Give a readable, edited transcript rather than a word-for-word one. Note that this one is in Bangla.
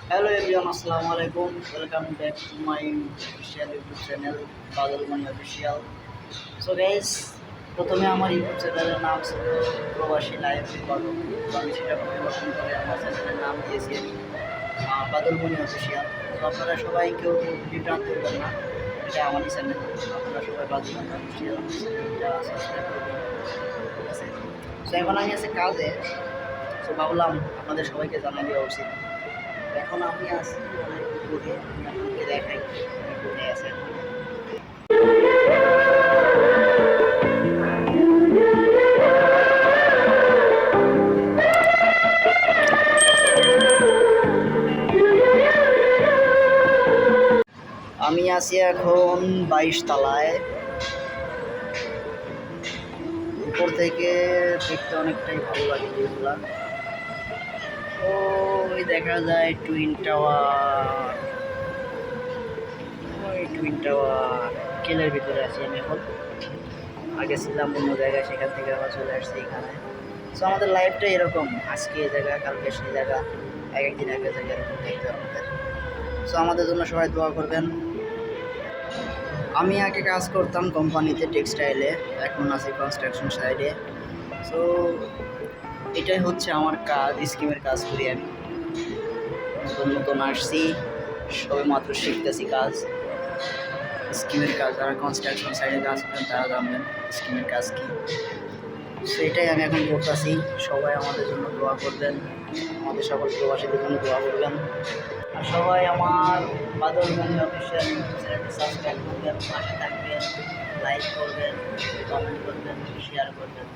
Hello everyone, Assalamu alaikum. Welcome back to my official YouTube channel, Badal Mani Official. So guys, প্রথমে আমার ইউটিউব চ্যানেলের নাম ছিল প্রবাসী লাইফ রেকর্ড। তো আমি সেটা পরিবর্তন করে আমার চ্যানেলের নাম দিয়েছি আমি বাদল মনি অফিসিয়াল। তো আপনারা সবাই কেউ বিভ্রান্ত হবেন না, এটা আমারই চ্যানেল। আপনারা সবাই বাদল মনি অফিসিয়াল চ্যানেলটা সাবস্ক্রাইব করবেন, ঠিক আছে? তো এখন আমি আছি কাজে, তো ভাবলাম আপনাদের সবাইকে জানাই দেওয়া উচিত। এখন আমি আছি অনেক দূরে, আমি আপনাকে দেখাই আমি কোথায় আছি এখন। আমি আছি এখন 22 তলায়। উপর থেকে দেখতে অনেকটাই ভালো লাগে যেগুলা। ওই দেখা যায় টুইন টাওয়ার, ওই টুইন টাওয়ার কেলের ভিতরে আছি আমি এখন। আগে ছিলাম অন্য জায়গায়, সেখান থেকে আবার চলে আসছি এখানে। সো আমাদের লাইফটা এরকম, আজকে এই জায়গা কালকে সেই জায়গা, এক একদিন এক এক জায়গায় এরকম দেখতে আমাদের। সো আমাদের জন্য সবাই দোয়া করবেন। আমি আগে কাজ করতাম কোম্পানিতে টেক্সটাইলে, এখন আছি কনস্ট্রাকশন সাইডে। সো এটাই হচ্ছে আমার কাজ, স্কিমের কাজ করি আমি। নতুন নতুন আসছি, সবে মাত্র শিখতেছি কাজ, স্কিমের কাজ। যারা কনস্ট্রাকশন সাইডে কাজ করেন তারা জানবেন স্কিমের কাজ কী। সেটাই আমি এখন করতেছি। সবাই আমাদের জন্য দোয়া করবেন, আমাদের সকল প্রবাসীদের জন্য দোয়া করবেন। আর সবাই আমার বাদল মনি অফিসিয়াল ইউটিউব চ্যানেলটি সাবস্ক্রাইব করবেন, পাশে থাকবেন, লাইক করবেন, কমেন্ট করবেন, শেয়ার করবেন।